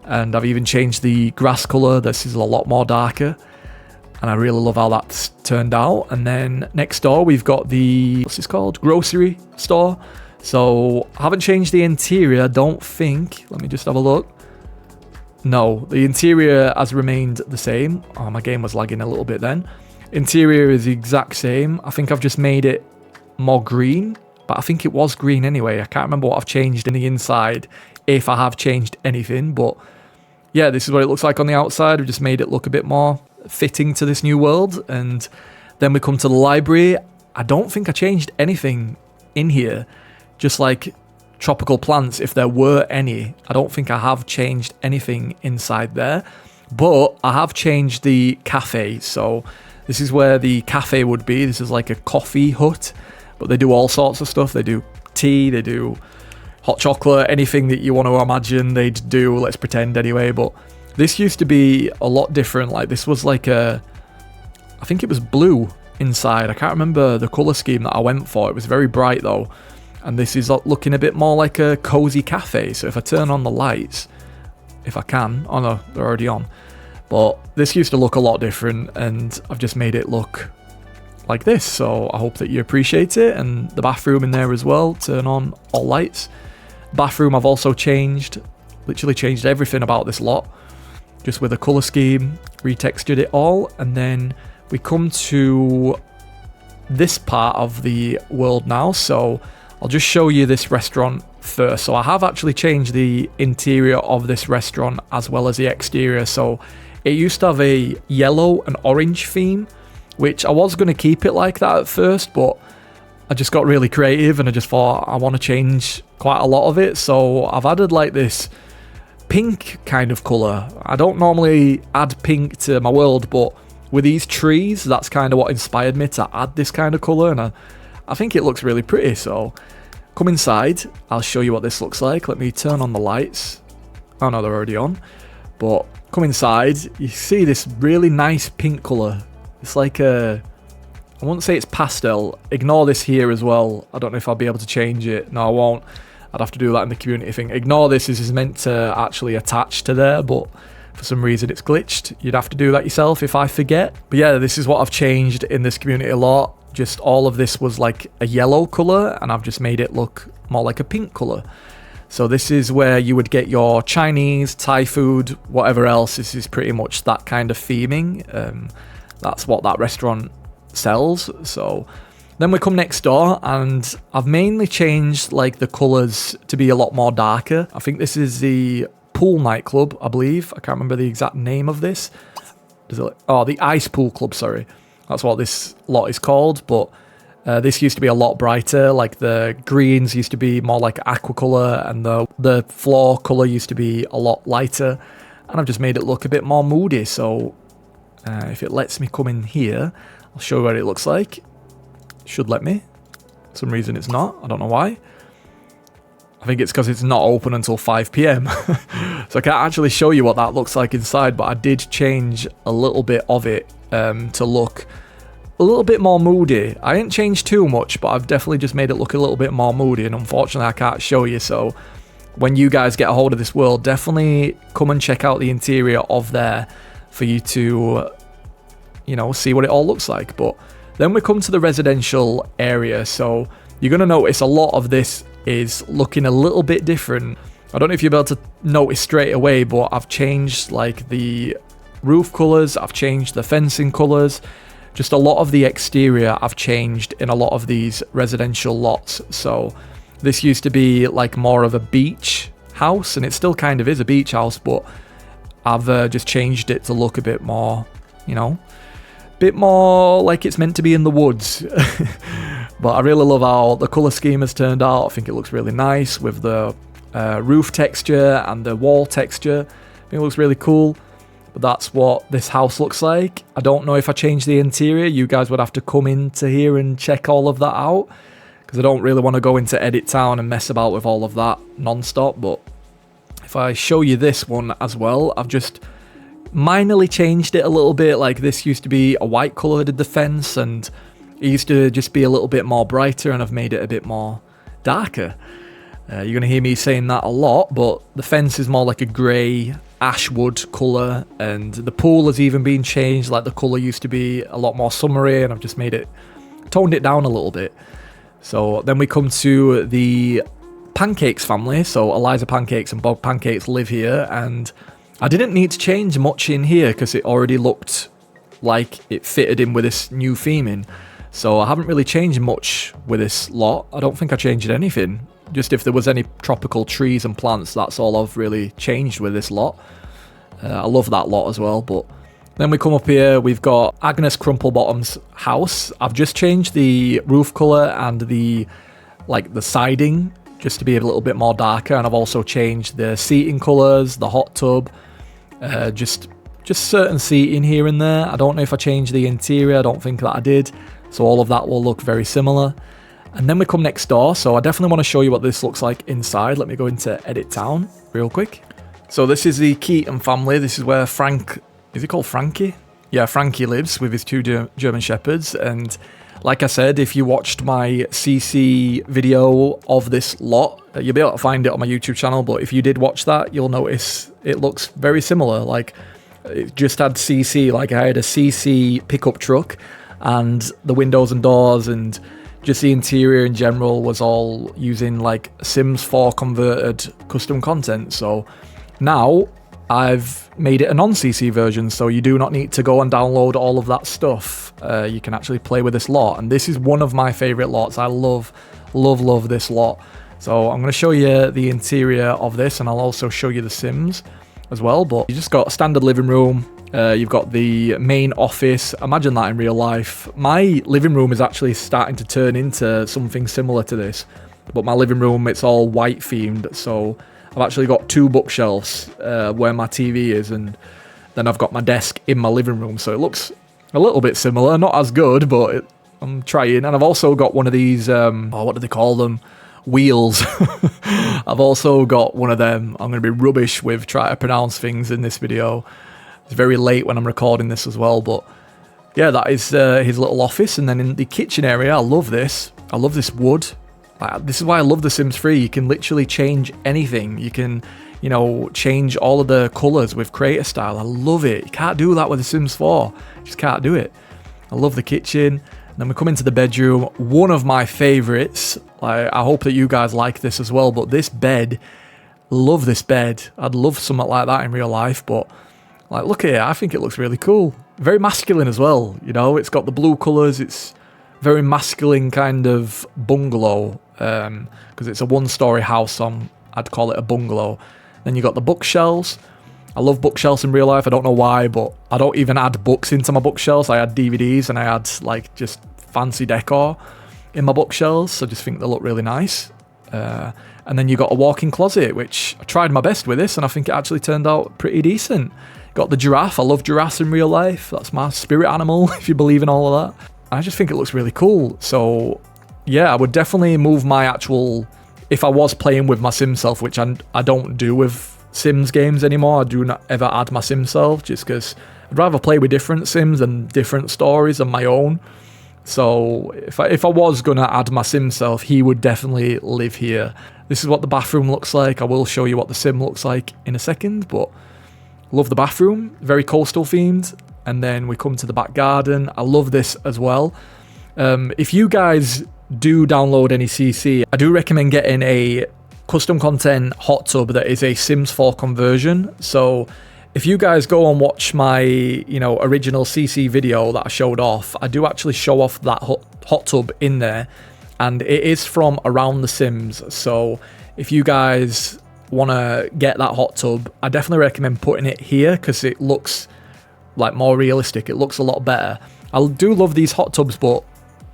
And I've even changed the grass colour. This is a lot more darker. And I really love how that's turned out. And then next door, we've got the, what's this called? Grocery store. So I haven't changed the interior, I don't think. Let me just have a look. No, the interior has remained the same. Oh, my game was lagging a little bit then. Interior is the exact same. I think I've just made it more green, but I think it was green anyway. I can't remember what I've changed in the inside, if I have changed anything. But yeah, this is what it looks like on the outside. We've just made it look a bit more fitting to this new world. And then we come to the library. I don't think I changed anything in here, just like tropical plants, if there were any. I don't think I have changed anything inside there, but I have changed the cafe. So this is where the cafe would be. This is like a coffee hut, but they do all sorts of stuff. They do tea, they do hot chocolate, anything that you want to imagine they'd do, let's pretend anyway. But this used to be a lot different. Like this was like I think it was blue inside. I can't remember the colour scheme that I went for. It was very bright though. And this is looking a bit more like a cozy cafe. So if I turn on the lights, if I can, oh no, they're already on. But this used to look a lot different, and I've just made it look like this. So I hope that you appreciate it. And the bathroom in there as well, turn on all lights. Bathroom I've also changed, literally changed everything about this lot, just with a colour scheme, retextured it all. And then we come to this part of the world now. So I'll just show you this restaurant first. So I have actually changed the interior of this restaurant as well as the exterior. So it used to have a yellow and orange theme, which I was going to keep it like that at first, but I just got really creative and I just thought I want to change quite a lot of it. So I've added like this pink kind of colour. I don't normally add pink to my world, but with these trees, that's kind of what inspired me to add this kind of colour, and I think it looks really pretty. So come inside, I'll show you what this looks like. Let me turn on the lights. Oh no, they're already on. But come inside, you see this really nice pink colour. It's like I won't say it's pastel. Ignore this here as well. I don't know if I'll be able to change it. No, I won't. I'd have to do that in the community thing. Ignore this. This is meant to actually attach to there, but for some reason it's glitched. You'd have to do that yourself if I forget. But yeah, this is what I've changed in this community a lot. Just all of this was like a yellow colour, and I've just made it look more like a pink colour. So this is where you would get your Chinese, Thai food, whatever else. This is pretty much that kind of theming. That's what that restaurant sells. So then we come next door, and I've mainly changed like the colours to be a lot more darker. I think this is the pool nightclub, I believe. I can't remember the exact name of this. Oh, the Ice Pool Club, sorry. That's what this lot is called, but this used to be a lot brighter. Like the greens used to be more like aqua colour, and the floor colour used to be a lot lighter. And I've just made it look a bit more moody. So if it lets me come in here, I'll show you what it looks like. It should let me. For some reason it's not. I don't know why. I think it's because it's not open until 5 PM. So I can't actually show you what that looks like inside, but I did change a little bit of it to look a little bit more moody. I didn't change too much, but I've definitely just made it look a little bit more moody, and unfortunately I can't show you. So when you guys get a hold of this world, definitely come and check out the interior of there for you to, you know, see what it all looks like. But then we come to the residential area. So you're going to notice a lot of this is looking a little bit different. I don't know if you'll be able to notice straight away, but I've changed like the roof colours, I've changed the fencing colours, just a lot of the exterior I've changed in a lot of these residential lots. So this used to be like more of a beach house, and it still kind of is a beach house, but I've just changed it to look a bit more, you know, a bit more like it's meant to be in the woods. But I really love how the colour scheme has turned out. I think it looks really nice with the roof texture and the wall texture. I think it looks really cool. But that's what this house looks like. I don't know if I change the interior. You guys would have to come into here and check all of that out, because I don't really want to go into Edit Town and mess about with all of that non-stop. But if I show you this one as well, I've just minorly changed it a little bit. Like, this used to be a white colour, did the fence, and it used to just be a little bit more brighter, and I've made it a bit more darker. You're going to hear me saying that a lot, but the fence is more like a grey ashwood colour, and the pool has even been changed. Like, the colour used to be a lot more summery, and I've just toned it down a little bit. So then we come to the Pancakes family. So Eliza Pancakes and Bob Pancakes live here, and I didn't need to change much in here because it already looked like it fitted in with this new theming. So I haven't really changed much with this lot. I don't think I changed anything. Just if there was any tropical trees and plants, that's all I've really changed with this lot. I love that lot as well. But then we come up here, we've got Agnes Crumplebottom's house. I've just changed the roof colour and the siding just to be a little bit more darker, and I've also changed the seating colours, the hot tub, just certain seating here and there. I don't know if I changed the interior. I don't think that I did. So all of that will look very similar. And then we come next door, so I definitely want to show you what this looks like inside. Let me go into Edit Town real quick. So this is the Keaton family. This is where Frank, is he called Frankie? Yeah, Frankie lives with his two German Shepherds. And like I said, if you watched my CC video of this lot, you'll be able to find it on my YouTube channel. But if you did watch that, you'll notice it looks very similar. Like, it just had CC, like I had a CC pickup truck, and the windows and doors and just the interior in general was all using like Sims 4 converted custom content. So now I've made it a non-CC version, so you do not need to go and download all of that stuff. You can actually play with this lot, and this is one of my favorite lots. I love this lot. So I'm going to show you the interior of this, and I'll also show you the Sims as well. But you just got a standard living room. You've got the main office. Imagine that in real life. My living room is actually starting to turn into something similar to this, but my living room, it's all white themed. So I've actually got two bookshelves where my TV is, and then I've got my desk in my living room. So it looks a little bit similar, not as good, but I'm trying. And I've also got one of these, what do they call them? Wheels. I've also got one of them. I'm going to be rubbish with trying to pronounce things in this video. It's very late when I'm recording this as well, but yeah, that is his little office. And then in the kitchen area, I love this. I love this wood. This is why I love The Sims 3. You can literally change anything. You can, change all of the colours with creator style. I love it. You can't do that with The Sims 4. You just can't do it. I love the kitchen. And then we come into the bedroom. One of my favourites. I hope that you guys like this as well, but this bed, love this bed. I'd love something like that in real life, but look at it. I think it looks really cool. Very masculine as well. It's got the blue colours. It's very masculine kind of bungalow, because it's a one-story house, so I'd call it a bungalow. Then you got the bookshelves. I love bookshelves in real life. I don't know why, but I don't even add books into my bookshelves. I add DVDs, and I add just fancy decor in my bookshelves. So I just think they look really nice. And then you got a walk-in closet, which I tried my best with this, and I think it actually turned out pretty decent. Got the giraffe. I love giraffes in real life. That's my spirit animal, if you believe in all of that. I just think it looks really cool. So yeah, I would definitely move my actual, if I was playing with my Sim self, which I don't do with Sims games anymore. I do not ever add my Sim self, just because I'd rather play with different Sims and different stories than my own. So if I was going to add my Sim self, he would definitely live here. This is what the bathroom looks like. I will show you what the Sim looks like in a second, but love the bathroom. Very coastal themed. And then we come to the back garden. I love this as well. If you guys do download any CC, I do recommend getting a custom content hot tub that is a Sims 4 conversion. So if you guys go and watch my, original CC video that I showed off, I do actually show off that hot tub in there, and it is from Around the Sims. So if you guys want to get that hot tub, I definitely recommend putting it here because it looks like more realistic. It looks a lot better. I do love these hot tubs, but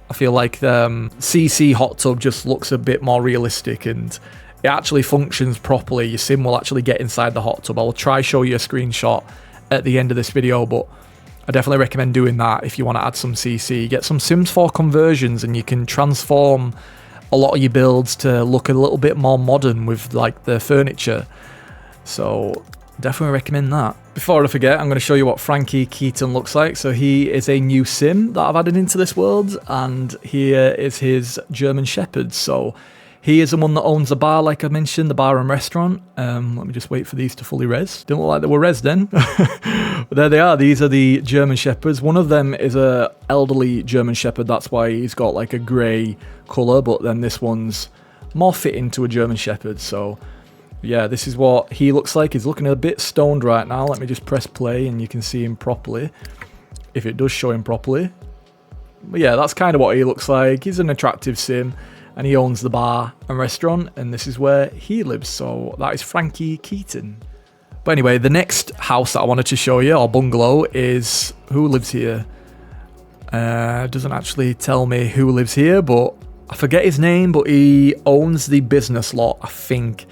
I feel like the CC hot tub just looks a bit more realistic, and it actually functions properly. Your sim will actually get inside the hot tub. I will try show you a screenshot at the end of this video, but I definitely recommend doing that if you want to add some CC. Get some Sims 4 conversions and you can transform a lot of your builds to look a little bit more modern with like the furniture. So definitely recommend that. Before I forget, I'm going to show you what Frankie Keaton looks like. So he is a new sim that I've added into this world, and here is his German Shepherd. So he is the one that owns the bar, like I mentioned, the bar and restaurant. Let me just wait for these to fully res. Didn't look like they were res then. But there they are. These are the German Shepherds. One of them is a elderly German Shepherd. That's why he's got like a grey colour. But then this one's more fitting to a German Shepherd. So yeah, this is what he looks like. He's looking a bit stoned right now. Let me just press play and you can see him properly. If it does show him properly. But yeah, that's kind of what he looks like. He's an attractive sim. And he owns the bar and restaurant, and this is where he lives. So that is Frankie Keaton. But anyway, the next house that I wanted to show you, or bungalow, is who lives here. Doesn't actually tell me who lives here, but I forget his name, but he owns the business lot, I think.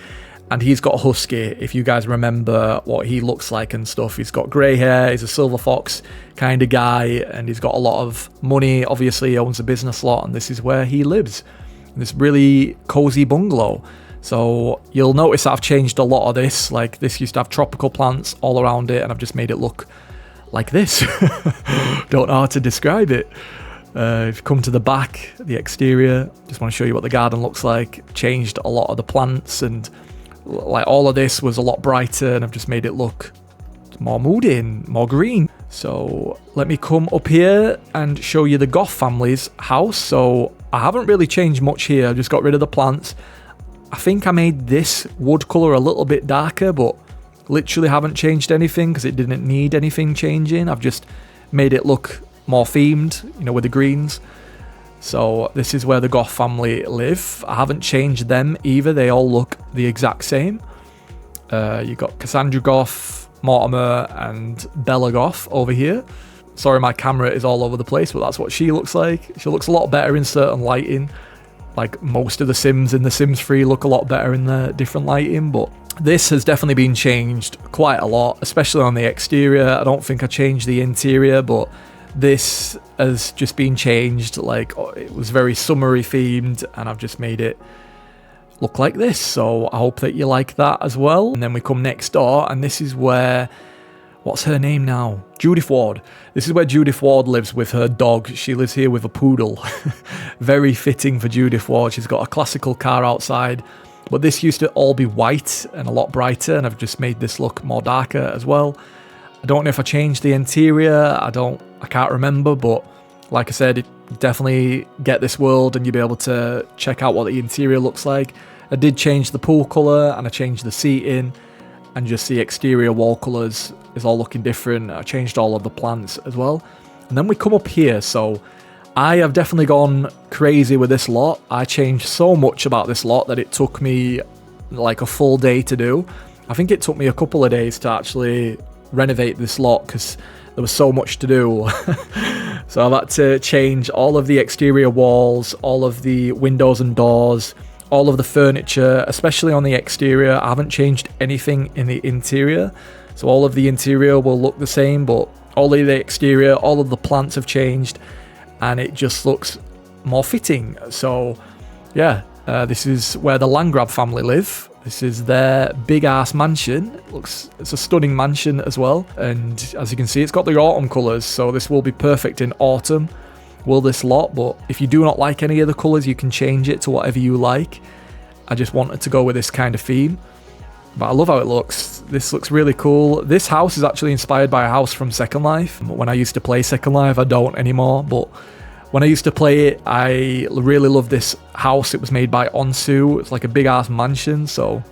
And he's got a husky, if you guys remember what he looks like and stuff. He's got grey hair, he's a silver fox kind of guy, and he's got a lot of money. Obviously, he owns a business lot, and this is where he lives. This really cozy bungalow. So you'll notice that I've changed a lot of this. Like this used to have tropical plants all around it, and I've just made it look like this. Don't know how to describe it. If you come to the back, the exterior, just want to show you what the garden looks like. Changed a lot of the plants, and like all of this was a lot brighter, and I've just made it look more moody and more green. So let me come up here and show you the Goff family's house. So I haven't really changed much here. I just got rid of the plants. I think I made this wood colour a little bit darker, but literally haven't changed anything because it didn't need anything changing. I've just made it look more themed, you know, with the greens. So this is where the Goff family live. I haven't changed them either. They all look the exact same. You got Cassandra Goff, Mortimer, and Bella Goff over here. Sorry, my camera is all over the place, but that's what she looks like. She looks a lot better in certain lighting. Like most of the Sims in The Sims 3 look a lot better in the different lighting, but this has definitely been changed quite a lot, especially on the exterior. I don't think I changed the interior, but this has just been changed. Like it was very summery themed, and I've just made it look like this. So I hope that you like that as well. And then we come next door, and this is where, what's her name now? Judith Ward. This is where Judith Ward lives with her dog. She lives here with a poodle. Very fitting for Judith Ward. She's got a classical car outside, but this used to all be white and a lot brighter, and I've just made this look more darker as well. I don't know if I changed the interior. I can't remember, but like I said, definitely get this world and you'll be able to check out what the interior looks like. I did change the pool colour, and I changed the seating, and just the exterior wall colours is all looking different. I changed all of the plants as well. And then we come up here. So I have definitely gone crazy with this lot. I changed so much about this lot that it took me like a full day to do. I think it took me a couple of days to actually renovate this lot because there was so much to do. So I've had to change all of the exterior walls, all of the windows and doors, all of the furniture, especially on the exterior. I haven't changed anything in the interior. So all of the interior will look the same, but all of the exterior, all of the plants have changed, and it just looks more fitting. So yeah, this is where the Landgrab family live. This is their big ass mansion. It's a stunning mansion as well. And as you can see, it's got the autumn colours. So this will be perfect in autumn, will this lot. But if you do not like any of the colours, you can change it to whatever you like. I just wanted to go with this kind of theme. But I love how it looks. This looks really cool. This house is actually inspired by a house from Second Life. When I used to play Second Life, I don't anymore. But when I used to play it, I really loved this house. It was made by Onsu. It's like a big ass mansion. So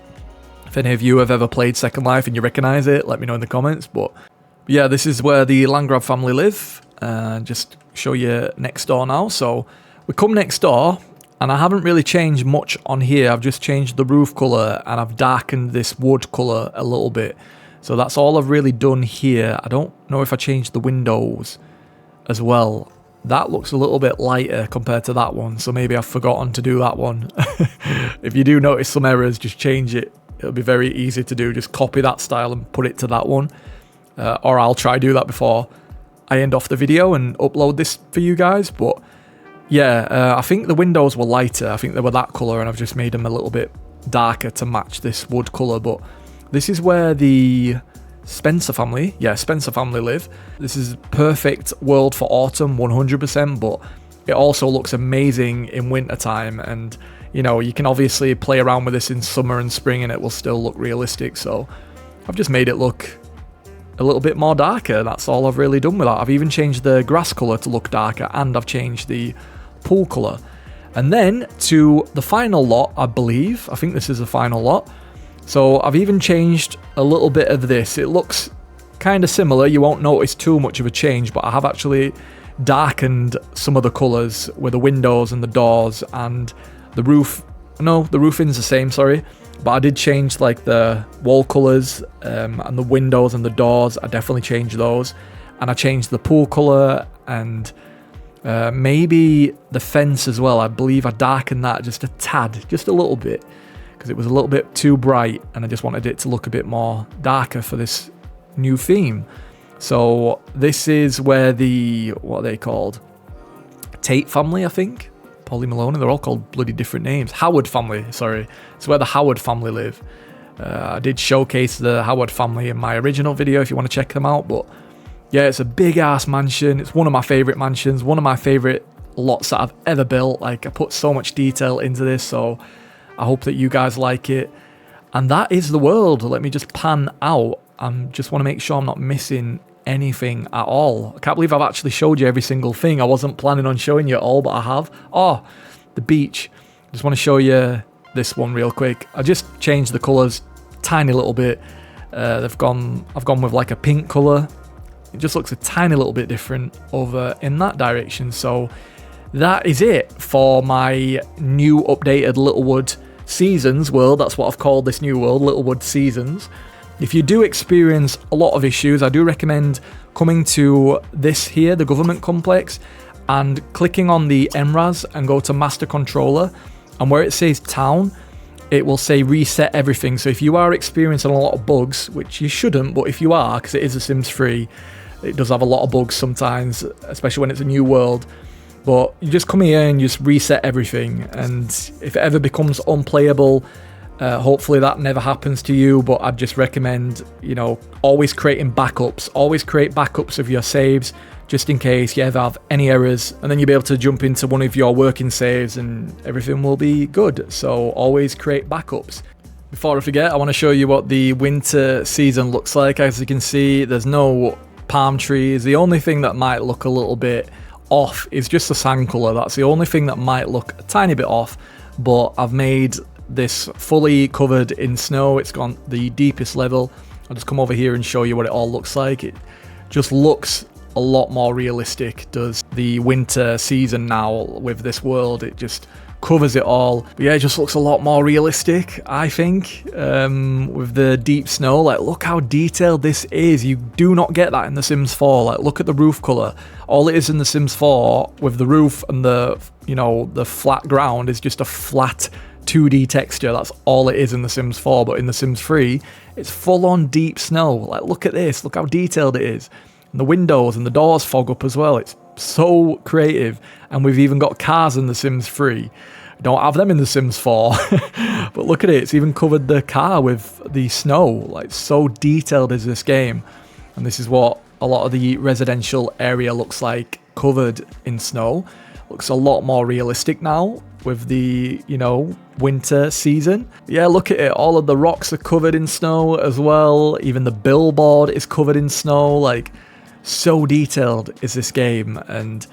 if any of you have ever played Second Life and you recognise it, let me know in the comments. But yeah, this is where the Landgrab family live. Just show you next door now. So we come next door, and I haven't really changed much on here. I've just changed the roof colour, and I've darkened this wood colour a little bit. So that's all I've really done here. I don't know if I changed the windows as well. that looks a little bit lighter compared to that one, so maybe I've forgotten to do that one. If you do notice some errors, just change it. It'll be very easy to do. Just copy that style and put it to that one. Or I'll try do that before I end off the video and upload this for you guys. But yeah, I think the windows were lighter. I think they were that colour, and I've just made them a little bit darker to match this wood colour. But this is where the Spencer family live. This is perfect world for autumn, 100%, but it also looks amazing in winter time. And you know, you can obviously play around with this in summer and spring and it will still look realistic. So I've just made it look a little bit more darker. That's all I've really done with that. I've even changed the grass colour to look darker, and I've changed the pool colour. And then to the final lot, I think this is the final lot. So I've even changed a little bit of this. It looks kind of similar. You won't notice too much of a change, but I have actually darkened some of the colours with the windows and the doors and the roof. No, the roofing's the same, sorry. But I did change like the wall colours and the windows and the doors. I definitely changed those. And I changed the pool colour and maybe the fence as well. I believe I darkened that just a tad, just a little bit, because it was a little bit too bright and I just wanted it to look a bit more darker for this new theme. So this is where what are they called? Tate family, I think. Polly Maloney, they're all called bloody different names. Howard family, sorry. It's where the Howard family live. I did showcase the Howard family in my original video if you want to check them out. But yeah, it's a big ass mansion. It's one of my favourite mansions, one of my favourite lots that I've ever built. Like, I put so much detail into this, so I hope that you guys like it. And that is the world. Let me just pan out. I just want to make sure I'm not missing anything at all. I can't believe I've actually showed you every single thing. I wasn't planning on showing you it all, but I have. Oh, the beach. Just want to show you this one real quick. I just changed the colours tiny little bit. I've gone with like a pink colour. It just looks a tiny little bit different over in that direction. So that is it for my new updated Littlewood Seasons world. That's what I've called this new world, Littlewood Seasons. If you do experience a lot of issues, I do recommend coming to this here, the government complex, and clicking on the MRAS and go to Master Controller. And where it says Town, it will say reset everything. So if you are experiencing a lot of bugs, which you shouldn't, but if you are, because it is a Sims 3, it does have a lot of bugs sometimes, especially when it's a new world. But you just come here and just reset everything. And if it ever becomes unplayable, hopefully that never happens to you, but I'd just recommend, you know, always creating backups. Always create backups of your saves, just in case you ever have any errors, and then you'll be able to jump into one of your working saves and everything will be good. So always create backups. Before I forget, I want to show you what the winter season looks like. As you can see, there's no palm trees. The only thing that might look a little bit off is just the sand colour. That's the only thing that might look a tiny bit off, but I've made this fully covered in snow. It's gone the deepest level. I'll just come over here and show you what it all looks like. It just looks a lot more realistic, does the winter season now with this world. It just covers it all. But yeah, it just looks a lot more realistic, I think, with the deep snow. Like, look how detailed this is. You do not get that in The Sims 4. Like, look at the roof colour. All it is in The Sims 4 with the roof and the, you know, the flat ground is just a flat 2D texture. That's all it is in The Sims 4. But in The Sims 3, it's full on deep snow. Like, look at this. Look how detailed it is. And the windows and the doors fog up as well. It's so creative. And we've even got cars in The Sims 3. Don't have them in The Sims 4. But look at it. It's even covered the car with the snow. Like, so detailed is this game. And this is what a lot of the residential area looks like, covered in snow. Looks a lot more realistic now with the, you know, winter season. Yeah, look at it. All of the rocks are covered in snow as well. Even the billboard is covered in snow. Like, so detailed is this game. And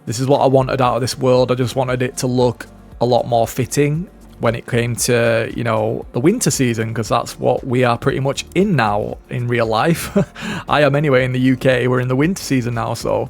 this is what I wanted out of this world. I just wanted it to look a lot more fitting when it came to, you know, the winter season, because that's what we are pretty much in now in real life. I am anyway in the UK. We're in the winter season now, so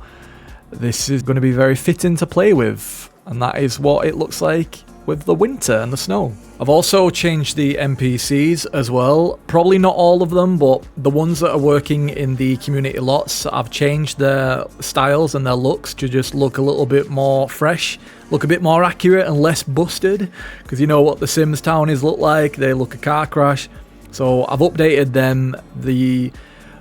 this is going to be very fitting to play with. And that is what it looks like with the winter and the snow. I've also changed the NPCs as well. Probably not all of them, but the ones that are working in the community lots, I've changed their styles and their looks to just look a little bit more fresh, look a bit more accurate and less busted, because you know what the Sims townies look like, they look a car crash. So I've updated them. The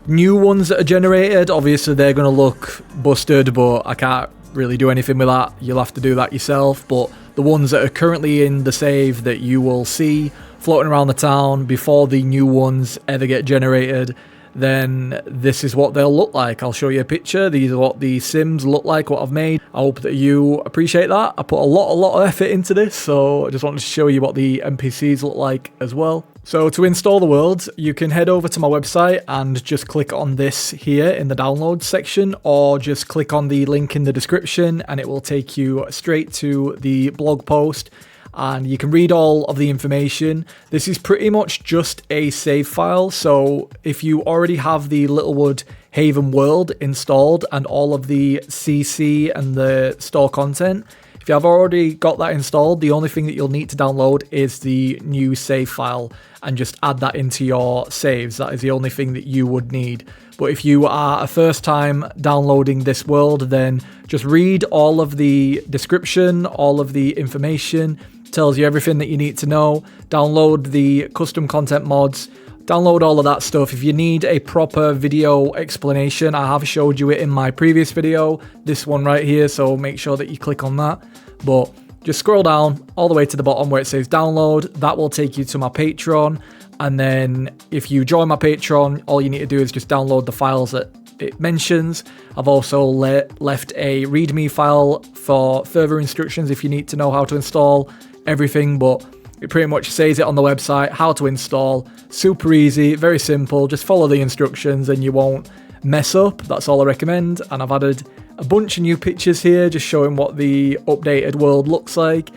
new ones that are generated, obviously they're going to look busted, but I can't really do anything with that. You'll have to do that yourself. But the ones that are currently in the save that you will see floating around the town before the new ones ever get generated, then this is what they'll look like. I'll show you a picture. These are what the Sims look like, what I've made. I hope that you appreciate that. I put a lot of effort into this, so I just wanted to show you what the NPCs look like as well. So to install the world, you can head over to my website and just click on this here in the download section, or just click on the link in the description and it will take you straight to the blog post and you can read all of the information. This is pretty much just a save file, so if you already have the Littlewood Haven world installed and all of the CC and the store content, if you have already got that installed, the only thing that you'll need to download is the new save file and just add that into your saves. That is the only thing that you would need. But if you are a first time downloading this world, then just read all of the description, all of the information, tells you everything that you need to know. Download the custom content mods, download all of that stuff. If you need a proper video explanation, I have showed you it in my previous video, this one right here, so make sure that you click on that. But just scroll down all the way to the bottom where it says download. That will take you to my Patreon, and then if you join my Patreon, all you need to do is just download the files that it mentions. I've also left a readme file for further instructions if you need to know how to install everything, but it pretty much says it on the website, how to install. Super easy, very simple, just follow the instructions and you won't mess up. That's all I recommend. And I've added a bunch of new pictures here, just showing what the updated world looks like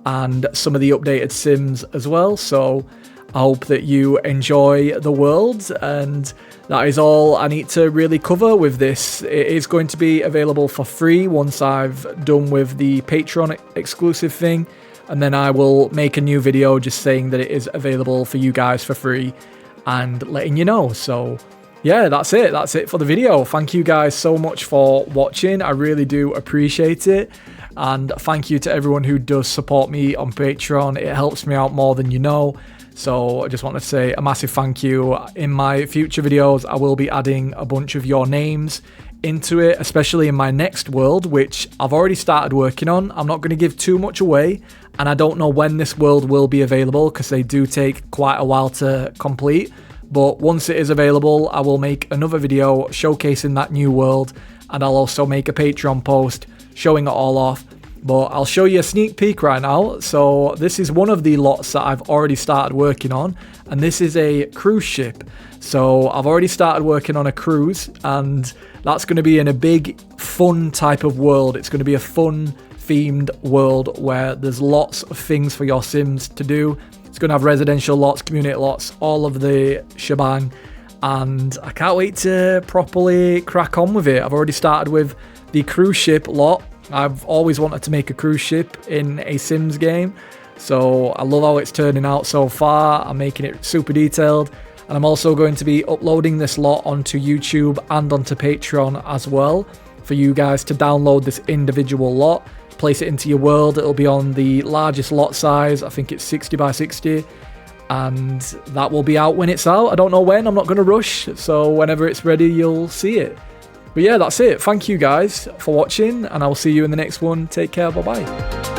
and some of the updated Sims as well. So I hope that you enjoy the world, and that is all I need to really cover with this. It is going to be available for free once I've done with the Patreon exclusive thing, and then I will make a new video just saying that it is available for you guys for free and letting you know. So yeah, that's it for the video. Thank you guys so much for watching. I really do appreciate it, and thank you to everyone who does support me on Patreon. It helps me out more than you know. So I just want to say a massive thank you. In my future videos, I will be adding a bunch of your names into it, especially in my next world, which I've already started working on. I'm not going to give too much away, and I don't know when this world will be available because they do take quite a while to complete. But once it is available, I will make another video showcasing that new world, and I'll also make a Patreon post showing it all off. But I'll show you a sneak peek right now. So this is one of the lots that I've already started working on, and this is a cruise ship. So I've already started working on a cruise, and that's going to be in a big fun type of world. It's going to be a fun themed world where there's lots of things for your Sims to do. It's going to have residential lots, community lots, all of the shebang, and I can't wait to properly crack on with it. I've already started with the cruise ship lot. I've always wanted to make a cruise ship in a Sims game, so I love how it's turning out so far. I'm making it super detailed, and I'm also going to be uploading this lot onto YouTube and onto Patreon as well for you guys to download this individual lot, place it into your world. It'll be on the largest lot size. I think it's 60 by 60, and that will be out when it's out. I don't know when. I'm not going to rush, so whenever it's ready, you'll see it. But yeah, that's it. Thank you guys for watching, and I'll see you in the next one. Take care. Bye-bye.